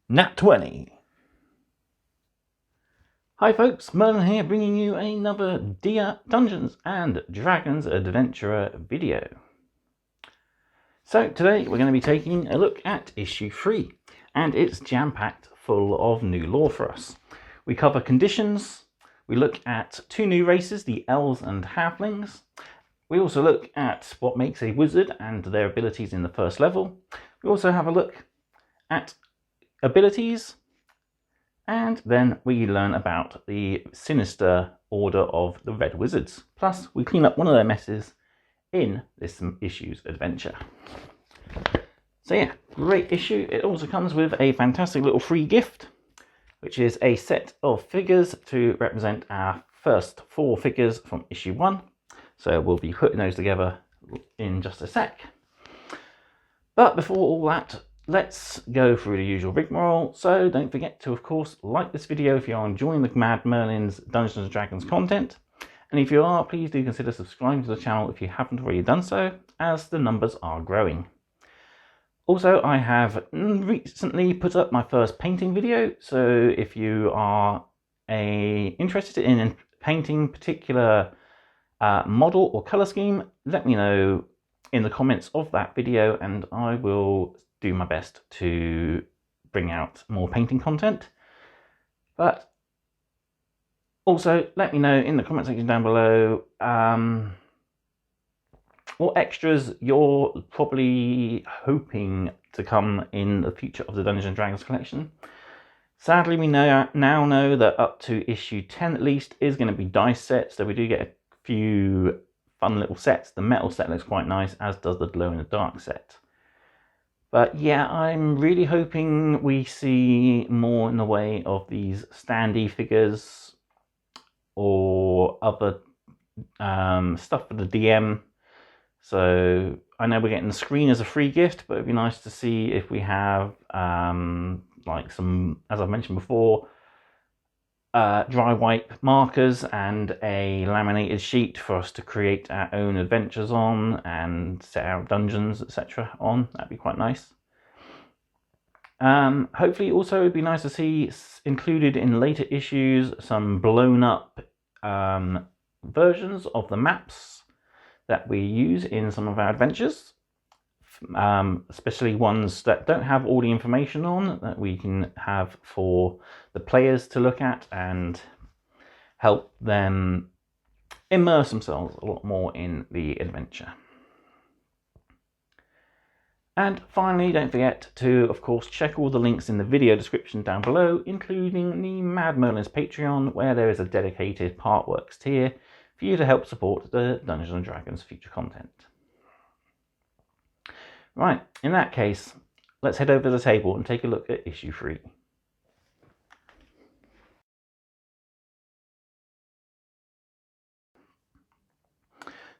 Nat 20. Hi folks, Merlin here, bringing you another Dungeons and Dragons Adventurer video. So today we're going to be taking a look at issue 3, and it's jam-packed full of new lore for us. We cover conditions, we look at 2 new races, the Elves and Halflings. We also look at what makes a wizard and their abilities in the first level. We also have a look at abilities, and then we learn about the sinister order of the Red Wizards. Plus, we clean up one of their messes in this issue's adventure. So yeah, great issue. It also comes with a fantastic little free gift, which is a set of figures to represent our first 4 figures from issue 1. So we'll be putting those together in just a sec. But before all that, let's go through the usual rigmarole. So don't forget to, of course, like this video if you're enjoying the Mad Merlins Dungeons and Dragons content. And if you are, please do consider subscribing to the channel if you haven't already done so, as the numbers are growing. Also, I have recently put up my first painting video, so if you are interested in painting particular model or color scheme, let me know in the comments of that video and I will do my best to bring out more painting content. But also let me know in the comment section down below what extras you're probably hoping to come in the future of the Dungeons and Dragons collection. Sadly, we now know that up to issue 10 at least is going to be dice sets, so we do get a few fun little sets. The metal set looks quite nice, as does the glow in the dark set. But yeah, I'm really hoping we see more in the way of these standee figures or other stuff for the DM. So I know we're getting the screen as a free gift, but it'd be nice to see if we have like some, as I've mentioned before, dry wipe markers and a laminated sheet for us to create our own adventures on and set our dungeons, etc. on. That'd be quite nice. Hopefully also it'd be nice to see included in later issues some blown up versions of the maps that we use in some of our adventures, especially ones that don't have all the information on, that we can have for the players to look at and help them immerse themselves a lot more in the adventure. And finally, don't forget to, of course, check all the links in the video description down below, including the Mad Merlins Patreon, where there is a dedicated partworks tier for you to help support the Dungeons and Dragons future content. Right, in that case, let's head over to the table and take a look at issue 3.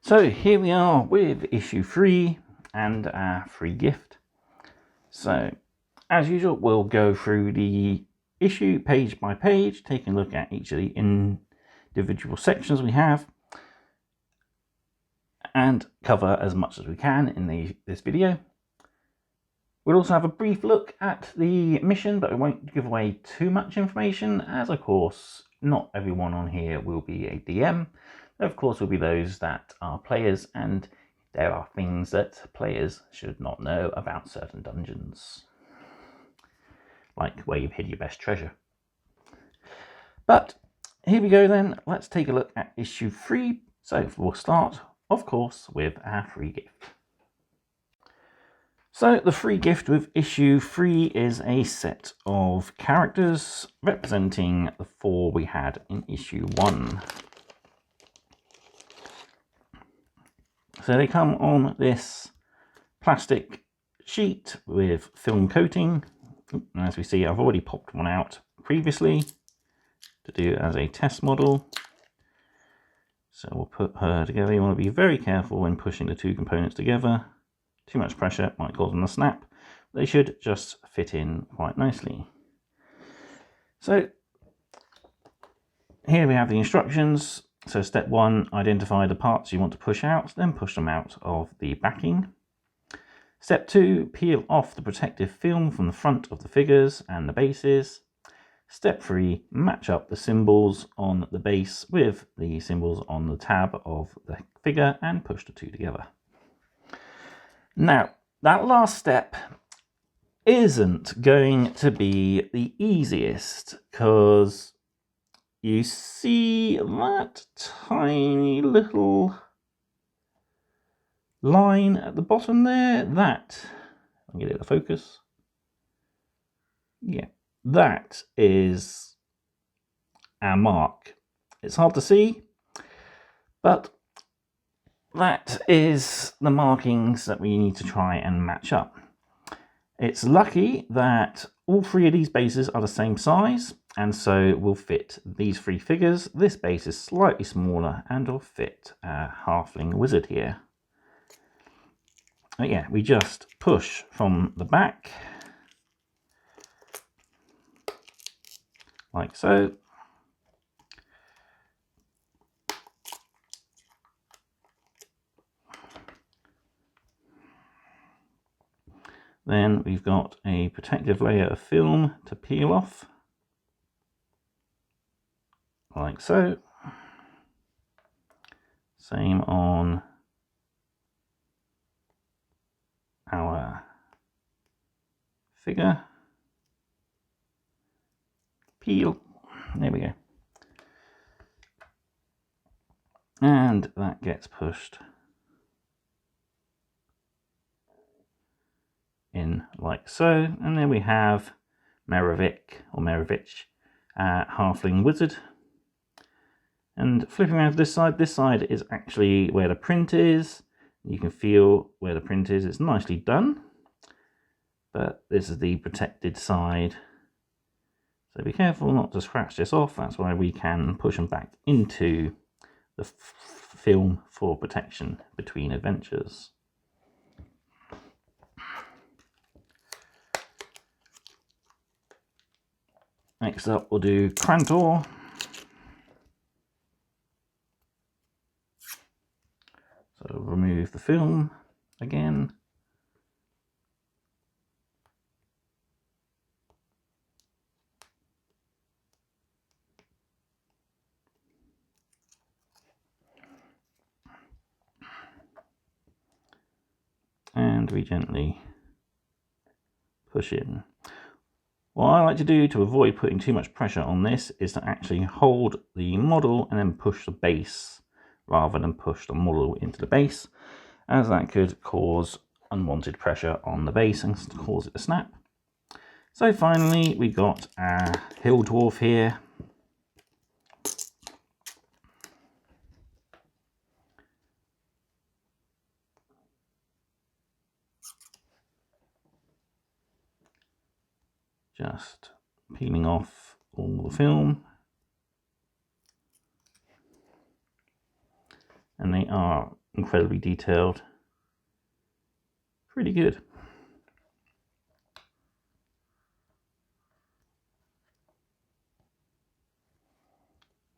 So here we are with issue 3 and our free gift. So as usual, we'll go through the issue page by page, taking a look at each of the individual sections we have, and cover as much as we can in this video. We'll also have a brief look at the mission, but I won't give away too much information, as of course not everyone on here will be a DM. There of course will be those that are players, and there are things that players should not know about certain dungeons, like where you've hid your best treasure. But here we go then, let's take a look at issue 3. So we'll start, of course, with our free gift. So the free gift with issue 3 is a set of characters representing the 4 we had in issue 1. So they come on this plastic sheet with film coating. And as we see, I've already popped one out previously to do as a test model. So we'll put her together. You want to be very careful when pushing the 2 components together. Too much pressure might cause them to snap. They should just fit in quite nicely. So here we have the instructions. So step 1, identify the parts you want to push out, then push them out of the backing. Step 2, peel off the protective film from the front of the figures and the bases. Step 3, match up the symbols on the base with the symbols on the tab of the figure and push the two together. Now, that last step isn't going to be the easiest, because you see that tiny little line at the bottom there? That, I'll get it to focus. Yeah, that is our mark. It's hard to see, but that is the markings that we need to try and match up. It's lucky that all three of these bases are the same size, and so will fit these three figures. This base is slightly smaller and will fit a halfling wizard here. But yeah, we just push from the back, like so. Then we've got a protective layer of film to peel off, like so. Same on our figure. Peel. There we go. And that gets pushed in like so. And then we have Merovich, halfling wizard. And flipping around to this side is actually where the print is. You can feel where the print is. It's nicely done. But this is the protected side. So be careful not to scratch this off. That's why we can push them back into the film for protection between adventures. Next up, we'll do Crantor. So remove the film again. And we gently push in. What I like to do to avoid putting too much pressure on this is to actually hold the model and then push the base rather than push the model into the base, as that could cause unwanted pressure on the base and cause it to snap. So finally we got our hill dwarf here. Just peeling off all the film. And they are incredibly detailed. Pretty good.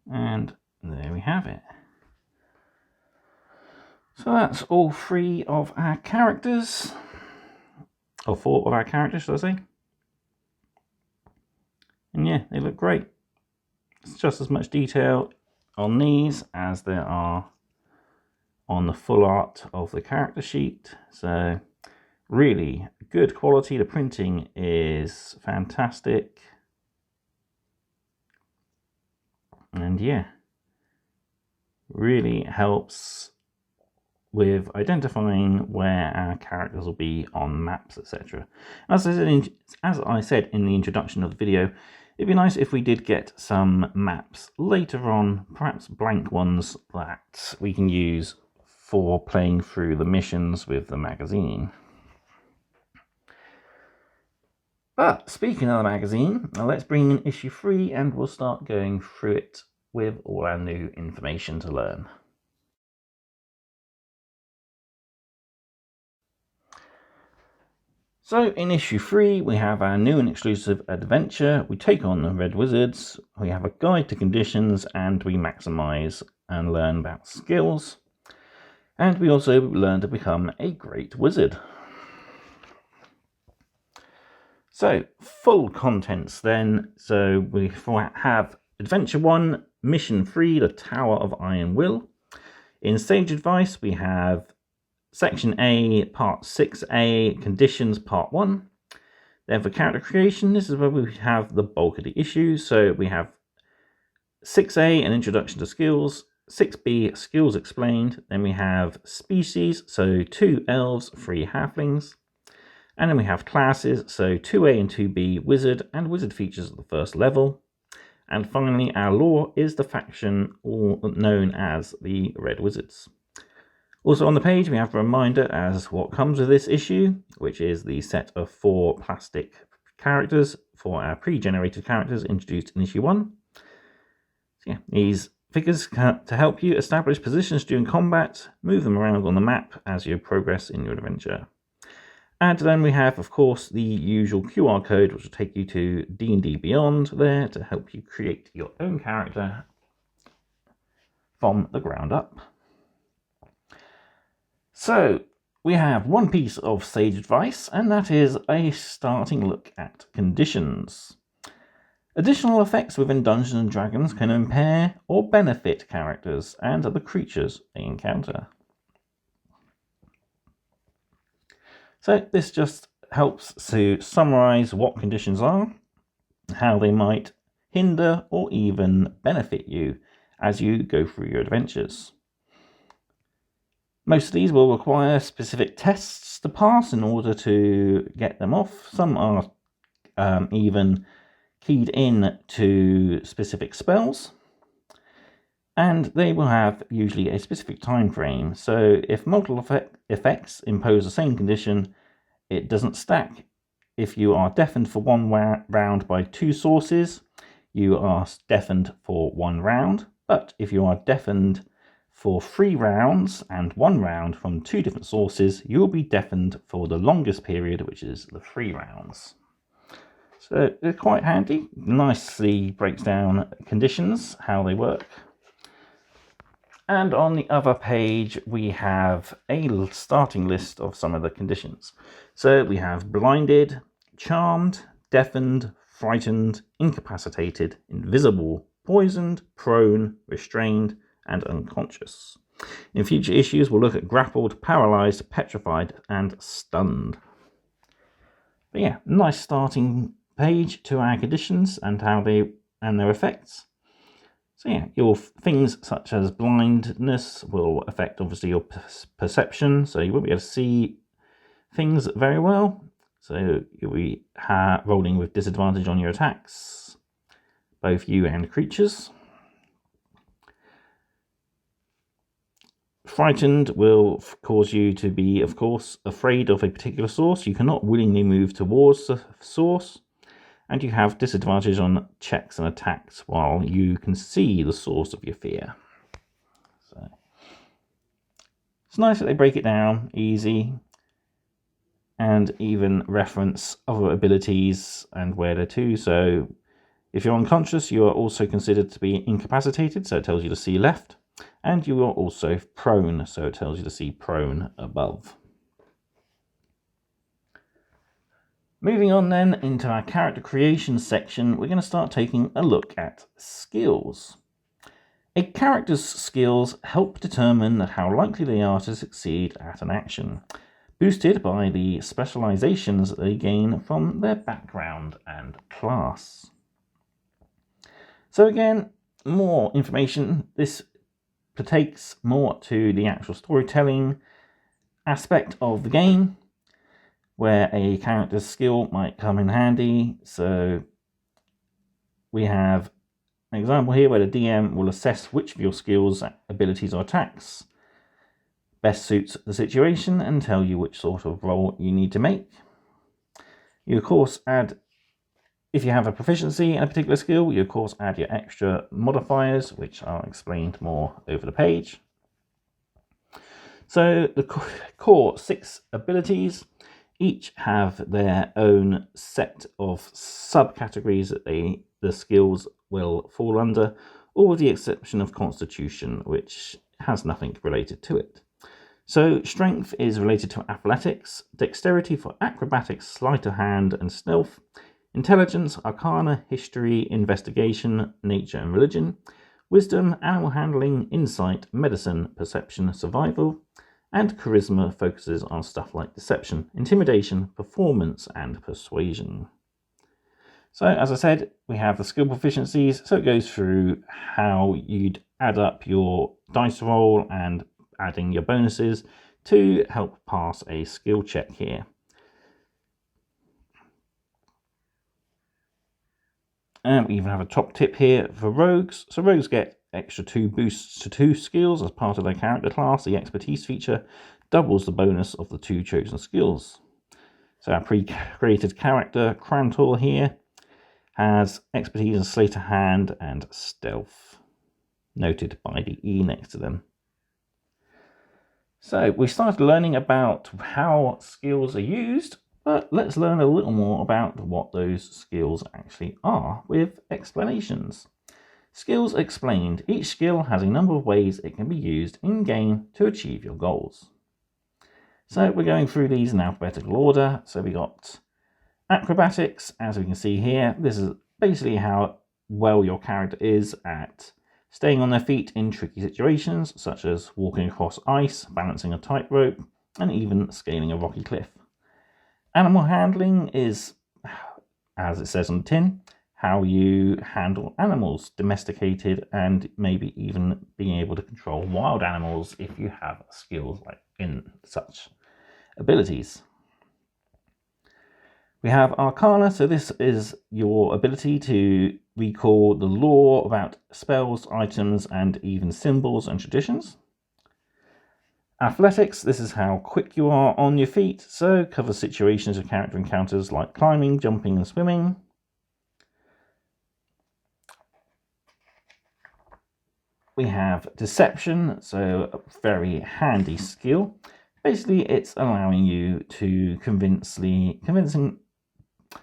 And there we have it. So that's all three of our characters. Or four of our characters, should I say. And yeah, they look great. It's just as much detail on these as there are on the full art of the character sheet. So really good quality. The printing is fantastic. And yeah, really helps with identifying where our characters will be on maps, etc. As I said in the introduction of the video, it'd be nice if we did get some maps later on, perhaps blank ones that we can use for playing through the missions with the magazine. But speaking of the magazine, let's bring in issue 3 and we'll start going through it with all our new information to learn. So in issue 3, we have our new and exclusive adventure. We take on the Red Wizards, we have a guide to conditions, and we maximize and learn about skills. And we also learn to become a great wizard. So, full contents then. So we have Adventure 1, Mission 3, The Tower of Iron Will. In Stage Advice, we have Section A, Part 6A, Conditions, Part 1. Then for Character Creation, this is where we have the bulk of the issues. So we have 6A, An Introduction to Skills, 6B, Skills Explained. Then we have Species, so 2 Elves, 3 Halflings. And then we have Classes, so 2A and 2B, Wizard, and Wizard features at the first level. And finally, our lore is the faction all known as the Red Wizards. Also on the page, we have a reminder as what comes with this issue, which is the set of 4 plastic characters for our pre-generated characters introduced in issue 1. So yeah, these figures to help you establish positions during combat, move them around on the map as you progress in your adventure. And then we have, of course, the usual QR code, which will take you to D&D Beyond there to help you create your own character from the ground up. So we have one piece of sage advice, and that is a starting look at conditions. Additional effects within Dungeons & Dragons can impair or benefit characters and the creatures they encounter. So this just helps to summarize what conditions are, how they might hinder or even benefit you as you go through your adventures. Most of these will require specific tests to pass in order to get them off. Some are even keyed in to specific spells, and they will have usually a specific time frame. So if multiple effects impose the same condition, it doesn't stack. If you are deafened for 1 round by 2 sources, you are deafened for 1 round. But if you are deafened for 3 rounds and 1 round from 2 different sources, you will be deafened for the longest period, which is the 3 rounds. So it's quite handy. Nicely breaks down conditions, how they work. And on the other page, we have a starting list of some of the conditions. So we have blinded, charmed, deafened, frightened, incapacitated, invisible, poisoned, prone, restrained, and unconscious. In future issues, we'll look at grappled, paralyzed, petrified, and stunned. But yeah, nice starting page to our conditions and how they and their effects. So yeah, your things such as blindness will affect obviously your perception, so you won't be able to see things very well. So you'll be rolling with disadvantage on your attacks, both you and creatures. Frightened will cause you to be, of course, afraid of a particular source. You cannot willingly move towards the source, and you have disadvantage on checks and attacks while you can see the source of your fear. So it's nice that they break it down easy and even reference other abilities and where they're to. So if you're unconscious, you are also considered to be incapacitated, so it tells you to see left. And you are also prone, so it tells you to see prone above. Moving on then into our character creation section, we're going to start taking a look at skills. A character's skills help determine how likely they are to succeed at an action, boosted by the specializations they gain from their background and class. So again, more information. This takes more to the actual storytelling aspect of the game, where a character's skill might come in handy. So we have an example here where the DM will assess which of your skills, abilities, or attacks best suits the situation and tell you which sort of roll you need to make. You of course add, if you have a proficiency in a particular skill, you of course add your extra modifiers, which I'll explain more over the page. So the core 6 abilities each have their own set of subcategories that the skills will fall under, all with the exception of Constitution, which has nothing related to it. So strength is related to athletics, dexterity for acrobatics, sleight of hand and stealth, intelligence, arcana, history, investigation, nature and religion, wisdom, animal handling, insight, medicine, perception, survival, and charisma focuses on stuff like deception, intimidation, performance, and persuasion. So as I said, we have the skill proficiencies, so it goes through how you'd add up your dice roll and adding your bonuses to help pass a skill check here. And we even have a top tip here for rogues. So rogues get extra 2 boosts to 2 skills as part of their character class. The expertise feature doubles the bonus of the 2 chosen skills. So our pre-created character, Crantor here, has expertise in sleight of hand and stealth, noted by the E next to them. So we started learning about how skills are used, but let's learn a little more about what those skills actually are with explanations. Skills explained. Each skill has a number of ways it can be used in-game to achieve your goals. So we're going through these in alphabetical order. So we got acrobatics, as we can see here. This is basically how well your character is at staying on their feet in tricky situations, such as walking across ice, balancing a tightrope, and even scaling a rocky cliff. Animal handling is, as it says on the tin, how you handle animals, domesticated, and maybe even being able to control wild animals if you have skills like in such abilities. We have Arcana, so this is your ability to recall the lore about spells, items, and even symbols and traditions. Athletics, this is how quick you are on your feet, so covers situations of character encounters like climbing, jumping, and swimming. We have Deception, so a very handy skill. Basically, it's allowing you to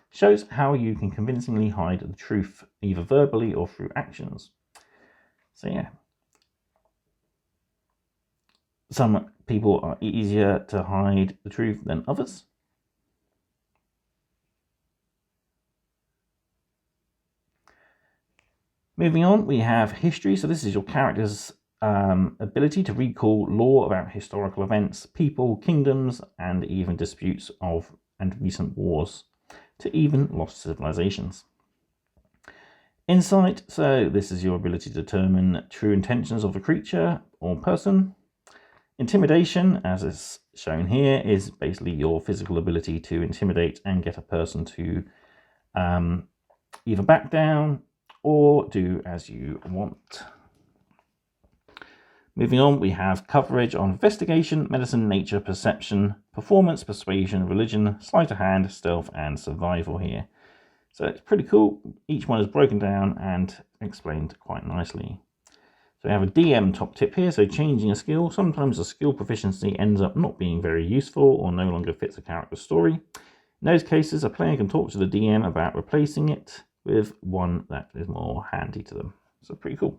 shows how you can convincingly hide the truth, either verbally or through actions. So yeah. Some people are easier to hide the truth than others. Moving on, we have history. So this is your character's ability to recall lore about historical events, people, kingdoms, and even disputes and recent wars, to even lost civilizations. Insight, so this is your ability to determine true intentions of a creature or person. Intimidation, as is shown here, is basically your physical ability to intimidate and get a person to either back down or do as you want. Moving on, we have coverage on investigation, medicine, nature, perception, performance, persuasion, religion, sleight of hand, stealth, and survival here. So it's pretty cool. Each one is broken down and explained quite nicely. So we have a DM top tip here. So changing a skill. Sometimes a skill proficiency ends up not being very useful or no longer fits a character's story. In those cases, a player can talk to the DM about replacing it with one that is more handy to them. So pretty cool.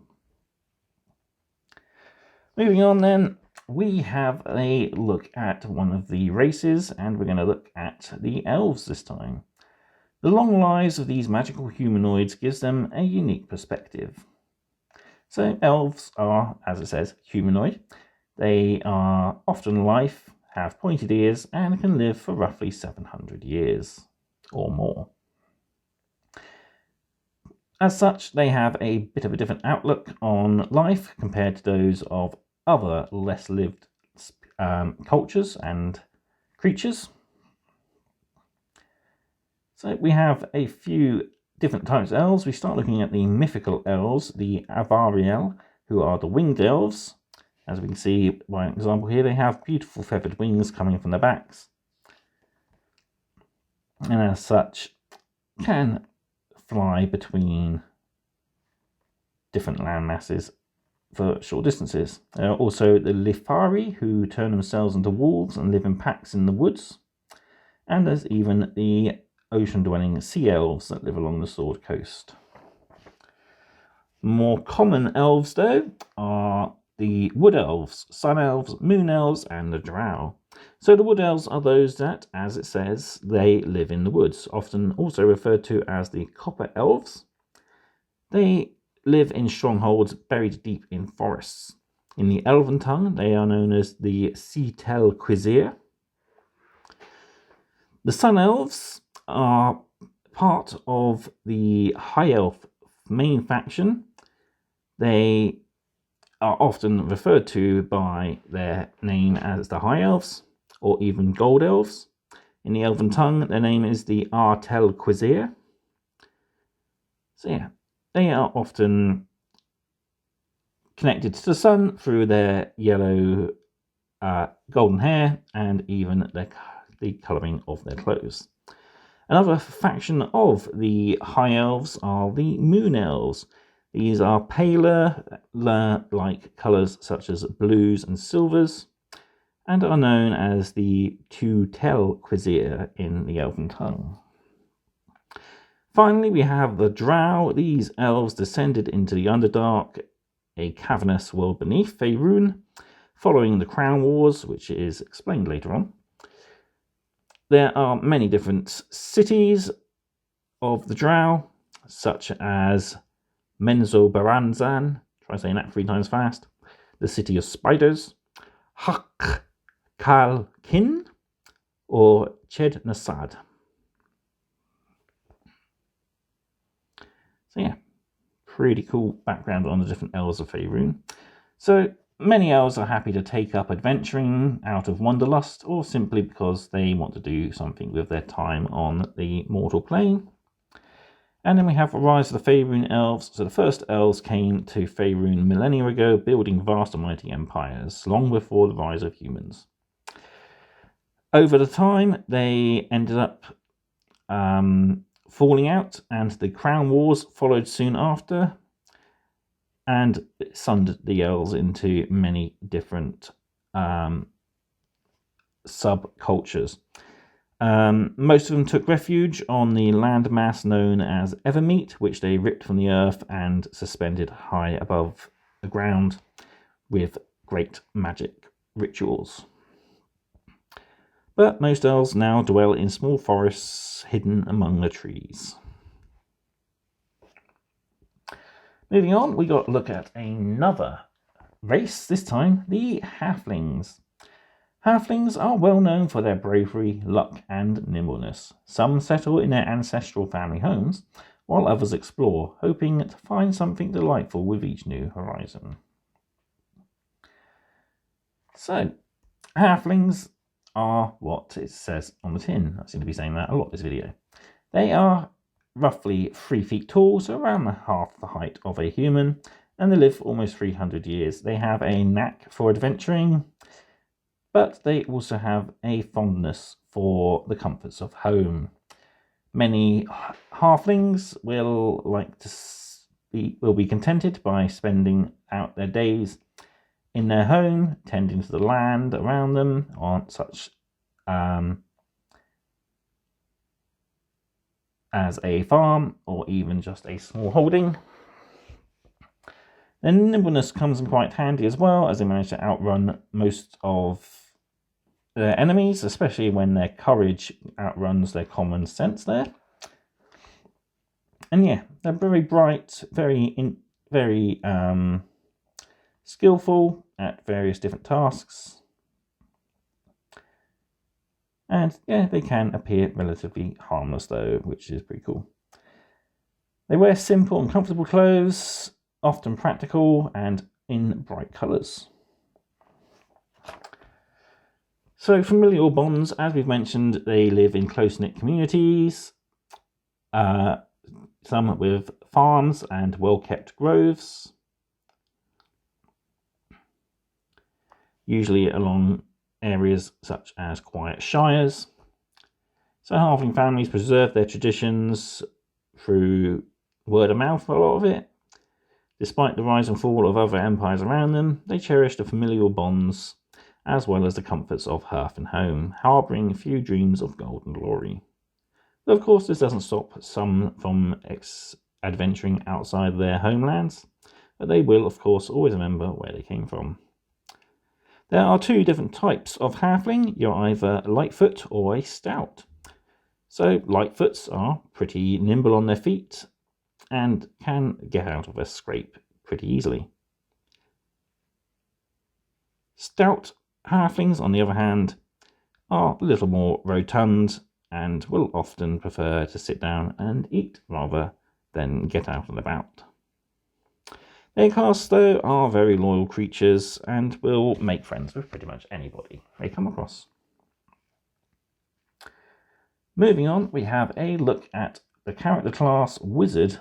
Moving on then, we have a look at one of the races, and we're going to look at the elves this time. The long lives of these magical humanoids gives them a unique perspective. So elves are, as it says, humanoid. They are often life, have pointed ears, and can live for roughly 700 years or more. As such, they have a bit of a different outlook on life compared to those of other less lived cultures and creatures. So we have a few different types of elves. We start looking at the mythical elves, the Avariel, who are the winged elves. As we can see by example here, they have beautiful feathered wings coming from their backs, and as such can fly between different land masses for short distances. There are also the Lifari, who turn themselves into wolves and live in packs in the woods. And there's even the ocean-dwelling sea elves that live along the Sword Coast. More common elves, though, are the Wood Elves, Sun Elves, Moon Elves, and the Drow. So the Wood Elves are those that, as it says, they live in the woods, often also referred to as the Copper Elves. They live in strongholds buried deep in forests. In the Elven tongue, they are known as the selves. The Sun Elves are part of the High Elf main faction. They are often referred to by their name as the High Elves, or even Gold Elves. In the Elven tongue, their name is the Untitled. So yeah, they are often connected to the sun through their yellow golden hair and even the colouring of their clothes. Another faction of the High Elves are the Moon Elves. These are paler, like colours such as blues and silvers, and are known as the Untitled in the Elven tongue. Finally, we have the Drow. These elves descended into the Underdark, a cavernous world beneath Faerun, following the Crown Wars, which is explained later on. There are many different cities of the Drow, such as Menzoberranzan, try saying that 3 times fast, the City of Spiders, Hachette, or Ched-Nasad. So yeah, pretty cool background on the different elves of Faerun. So many elves are happy to take up adventuring out of wanderlust, or simply because they want to do something with their time on the mortal plane. And then we have the rise of the Faerun elves. So the first elves came to Faerun millennia ago, building vast and mighty empires, long before the rise of humans. Over the time, they ended up falling out, and the Crown Wars followed soon after, and it sundered the elves into many different subcultures. Most of them took refuge on the landmass known as Evermeet, which they ripped from the earth and suspended high above the ground with great magic rituals. But most elves now dwell in small forests hidden among the trees. Moving on, we got to look at another race, this time the Halflings. Halflings are well known for their bravery, luck, and nimbleness. Some settle in their ancestral family homes, while others explore, hoping to find something delightful with each new horizon. So, Halflings are what it says on the tin. I seem to be saying that a lot this video. They are roughly 3 feet tall, so around half the height of a human, and they live almost 300 years. They have a knack for adventuring, but they also have a fondness for the comforts of home. Many halflings will be contented by spending out their days in their home, tending to the land around them, on such as a farm or even just a small holding. Then nimbleness comes in quite handy as well, as they manage to outrun most of their enemies, especially when their courage outruns their common sense there. And yeah, they're very bright, very skillful at various different tasks. And yeah, they can appear relatively harmless though, which is pretty cool. They wear simple and comfortable clothes, often practical and in bright colours. So familial bonds, as we've mentioned, they live in close-knit communities, some with farms and well-kept groves, usually along areas such as quiet shires. So halfling families preserve their traditions through word of mouth, a lot of it. Despite the rise and fall of other empires around them, they cherish the familial bonds as well as the comforts of hearth and home, harbouring few dreams of gold and glory. But of course, this doesn't stop some from adventuring outside their homelands. but they will, of course, always remember where they came from. There are two different types of halfling. You're either Lightfoot or a Stout. So Lightfoots are pretty nimble on their feet and can get out of a scrape pretty easily. Stout halflings, on the other hand, are a little more rotund and will often prefer to sit down and eat rather than get out and about. Their casts, though, are very loyal creatures and will make friends with pretty much anybody they come across. Moving on, we have a look at the character class Wizard.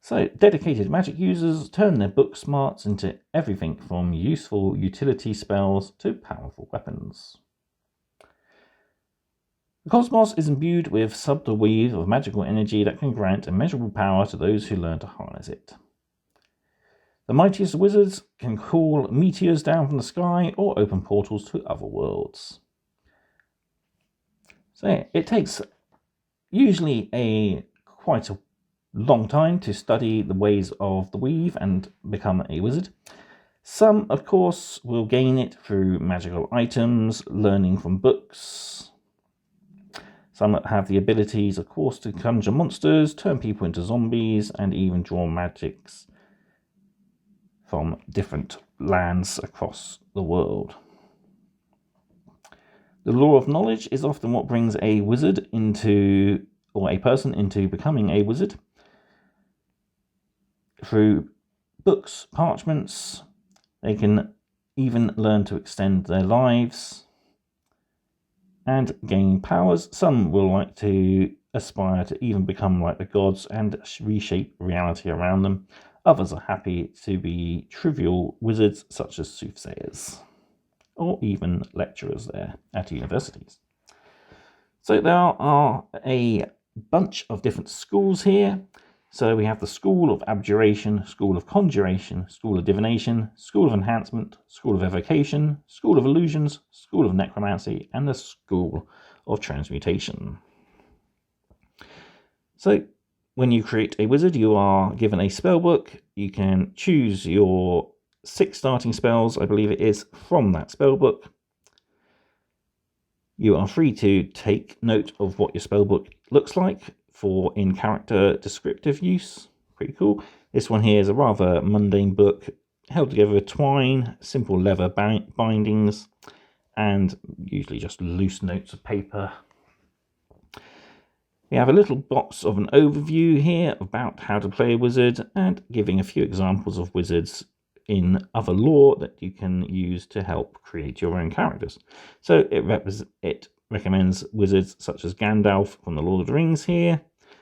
So, dedicated magic users turn their book smarts into everything from useful utility spells to powerful weapons. The cosmos is imbued with subtle weave of magical energy that can grant immeasurable power to those who learn to harness it. The mightiest wizards can call meteors down from the sky or open portals to other worlds. So yeah, it takes usually quite a long time to study the ways of the weave and become a wizard. Some, of course, will gain it through magical items, learning from books. Some have the abilities, of course, to conjure monsters, turn people into zombies, and even draw magics from different lands across the world. The law of knowledge is often what brings a wizard into, or a person into becoming a wizard. Through books, parchments, they can even learn to extend their lives and gain powers. Some will like to aspire to even become like the gods and reshape reality around them. Others are happy to be trivial wizards such as soothsayers or even lecturers there at universities. So there are a bunch of different schools here. So we have the School of Abjuration, School of Conjuration, School of Divination, School of Enhancement, School of Evocation, School of Illusions, School of Necromancy, and the School of Transmutation. So when you create a wizard, you are given a spellbook. You can choose your 6 starting spells, I believe it is, from that spellbook. You are free to take note of what your spellbook looks like for in-character descriptive use. Pretty cool. This one here is a rather mundane book, held together with twine, simple leather bindings, and usually just loose notes of paper. We have a little box of an overview here about how to play a wizard and giving a few examples of wizards in other lore that you can use to help create your own characters. So it recommends wizards such as Gandalf from the Lord of the Rings here,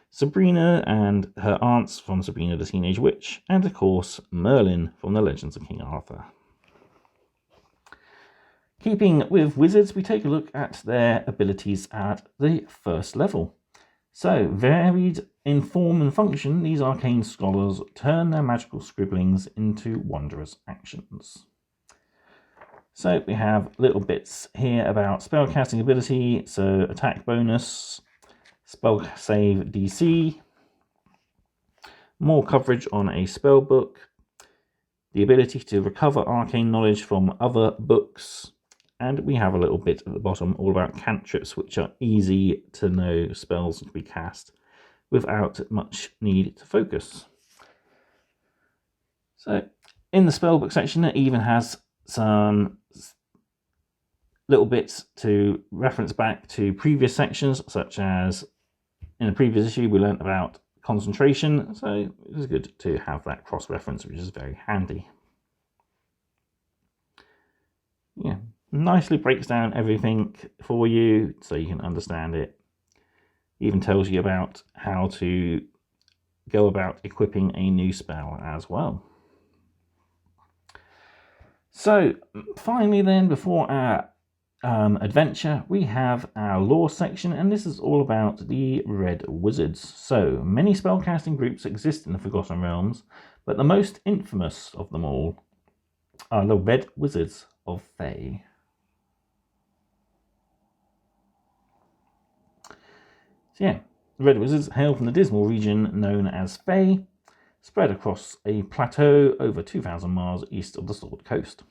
Sabrina and her aunts from Sabrina the Teenage Witch, and of course Merlin from the Legends of King Arthur. Keeping with wizards, we take a look at their abilities at the first level. So, varied in form and function, these arcane scholars turn their magical scribblings into wondrous actions. So we have little bits here about spellcasting ability, so attack bonus, spell save DC, more coverage on a spell book, the ability to recover arcane knowledge from other books, and we have a little bit at the bottom all about cantrips, which are easy to know spells to be cast without much need to focus. So in the spellbook section, it even has some little bits to reference back to previous sections, such as in a previous issue we learnt about concentration, so it is good to have that cross-reference, which is very handy. Yeah, nicely breaks down everything for you so you can understand it. Even tells you about how to go about equipping a new spell as well. So finally then, before our adventure, we have our lore section, and this is all about the Red Wizards. So many spellcasting groups exist in the Forgotten Realms, but the most infamous of them all are the Red Wizards of Thay. So yeah, the Red Wizards hail from the dismal region known as Thay. spread across a plateau over 2,000 miles east of the Sword Coast.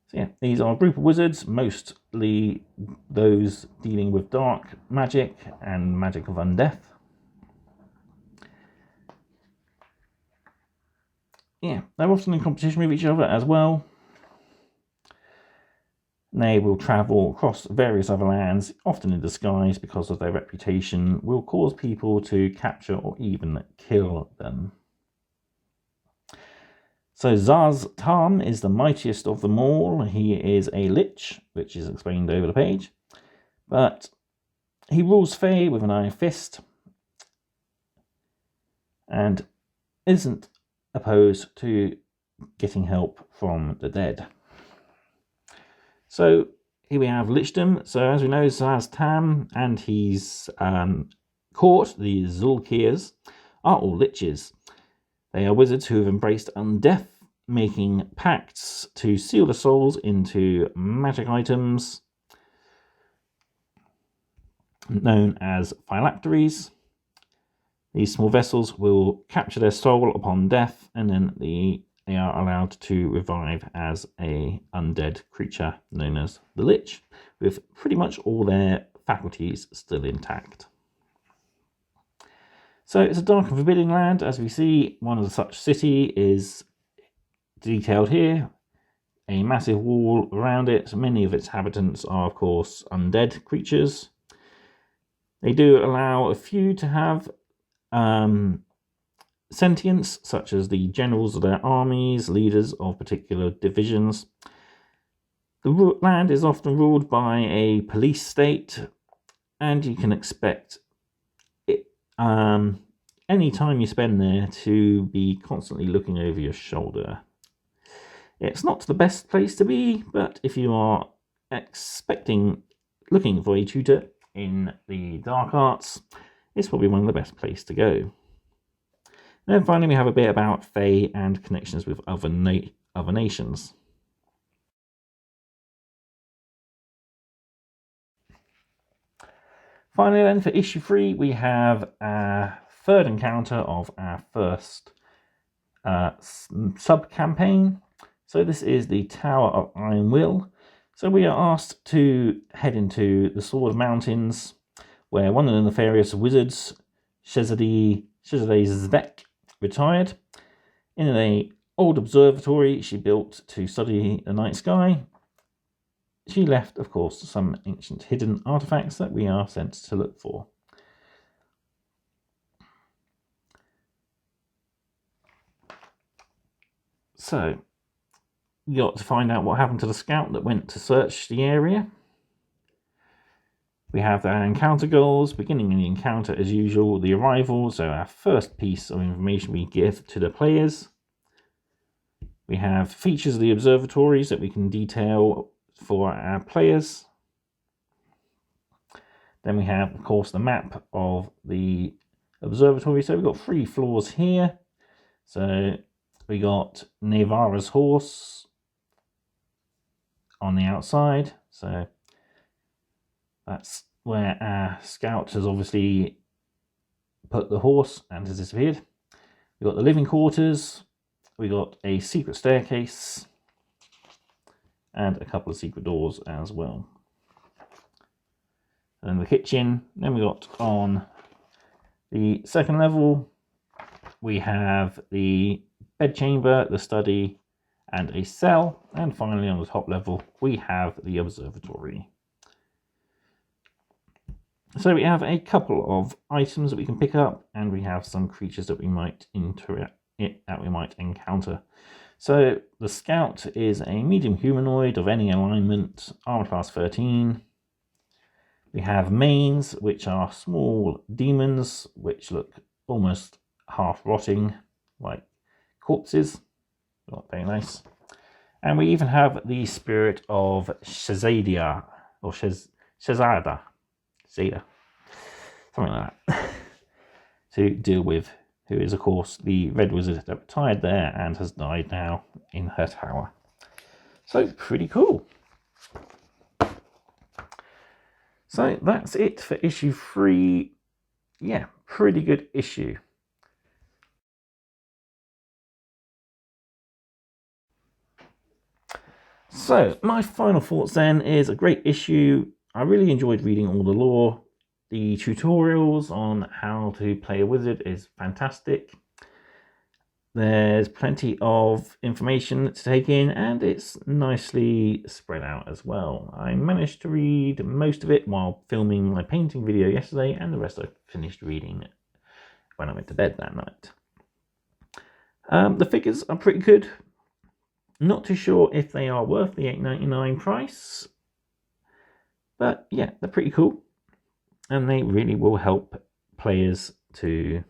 So yeah, these are a group of wizards, mostly those dealing with dark magic and magic of undeath. Yeah, they're often in competition with each other as well. They will travel across various other lands, often in disguise, because of their reputation will cause people to capture or even kill them. So Zaz Tam is the mightiest of them all. He is a lich, which is explained over the page. But he rules Fae with an iron fist and isn't opposed to getting help from the dead. So here we have Lichdom. So as we know, Zaz Tam and his court, the Zulkirs, are all liches. They are wizards who have embraced undeath, making pacts to seal the souls into magic items known as phylacteries. These small vessels will capture their soul upon death, and then they are allowed to revive as a undead creature known as the Lich, with pretty much all their faculties still intact. So it's a dark and forbidding land. As we see, one of such city is detailed here. A massive wall around it. Many of its inhabitants are, of course, undead creatures. They do allow a few to have sentience, such as the generals of their armies, leaders of particular divisions. The land is often ruled by a police state, and you can expect it, any time you spend there to be constantly looking over your shoulder. It's not the best place to be, but if you are looking for a tutor in the dark arts, it's probably one of the best places to go. And then finally, we have a bit about Fae and connections with other nations. Finally then, for issue 3, we have our third encounter of our first sub-campaign. So this is the Tower of Iron Will. So we are asked to head into the Sword Mountains, where one of the nefarious wizards, Shezadeh Zvek, retired. In an old observatory she built to study the night sky, she left, of course, some ancient hidden artifacts that we are sent to look for. So, we got to find out what happened to the scout that went to search the area. We have our encounter goals, beginning in the encounter as usual, the arrival, so our first piece of information we give to the players. We have features of the observatories that we can detail for our players. Then we have, of course, the map of the observatory. So we've got 3 floors here. So we got Nevara's horse on the outside. So that's where our scout has obviously put the horse and has disappeared. We've got the living quarters. We got a secret staircase and a couple of secret doors as well. And the kitchen. Then we got on the second level, we have the bedchamber, the study, and a cell. And finally, on the top level, we have the observatory. So we have a couple of items that we can pick up, and we have some creatures that we might encounter. So the scout is a medium humanoid of any alignment, armor class 13. We have mains, which are small demons, which look almost half rotting, like corpses. Not very nice. And we even have the spirit of Shezada, or Shezada, Zeta, something like that, to deal with, who is, of course, the red wizard that retired there and has died now in her tower. So, pretty cool. So, that's it for issue 3. Yeah, pretty good issue. So, my final thoughts then is a great issue. I really enjoyed reading all the lore. The tutorials on how to play a wizard is fantastic. There's plenty of information to take in, and it's nicely spread out as well. I managed to read most of it while filming my painting video yesterday, and the rest I finished reading when I went to bed that night. The figures are pretty good. Not too sure if they are worth the $8.99 price, but yeah, they're pretty cool, and they really will help players to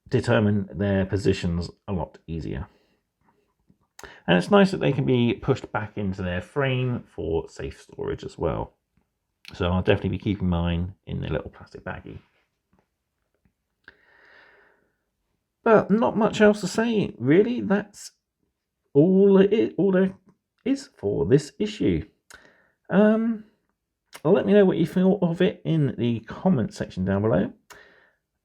determine their positions a lot easier. And it's nice that they can be pushed back into their frame for safe storage as well. So I'll definitely be keeping mine in a little plastic baggie. But not much else to say, really. That's all there is for this issue. Let me know what you thought of it in the comment section down below.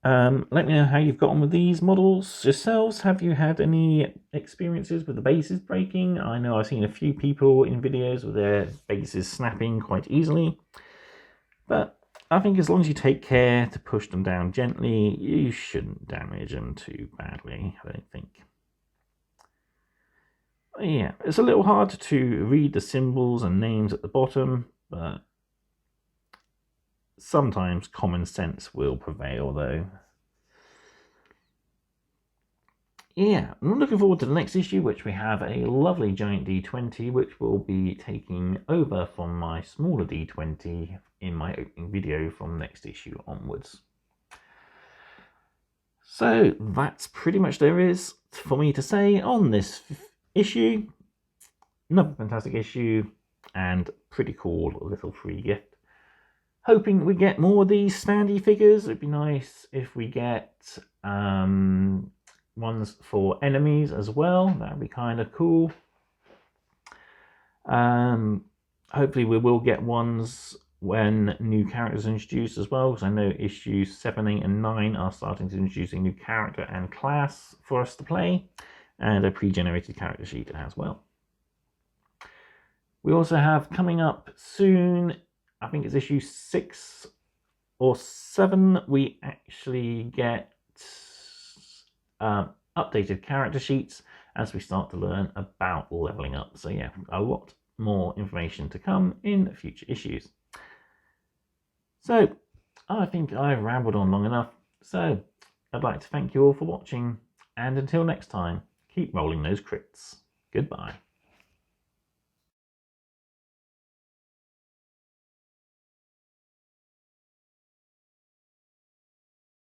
Let me know how you've got on with these models yourselves. Have you had any experiences with the bases breaking? I know I've seen a few people in videos with their bases snapping quite easily, but I think as long as you take care to push them down gently, you shouldn't damage them too badly, I don't think. Yeah, it's a little hard to read the symbols and names at the bottom, but sometimes common sense will prevail though. Yeah, I'm looking forward to the next issue, which we have a lovely giant D20, which will be taking over from my smaller D20 in my opening video from next issue onwards. So that's pretty much there is for me to say on this issue. Another fantastic issue and pretty cool little free gift. Hoping we get more of these standee figures. It'd be nice if we get ones for enemies as well. That'd be kind of cool. Hopefully we will get ones when new characters are introduced as well, because I know issues 7, 8 and 9 are starting to introduce a new character and class for us to play, and a pre-generated character sheet as well. We also have coming up soon, I think it's issue 6 or 7, we actually get updated character sheets as we start to learn about leveling up. So yeah, a lot more information to come in future issues. So I think I've rambled on long enough. So I'd like to thank you all for watching, and until next time, keep rolling those crits. Goodbye.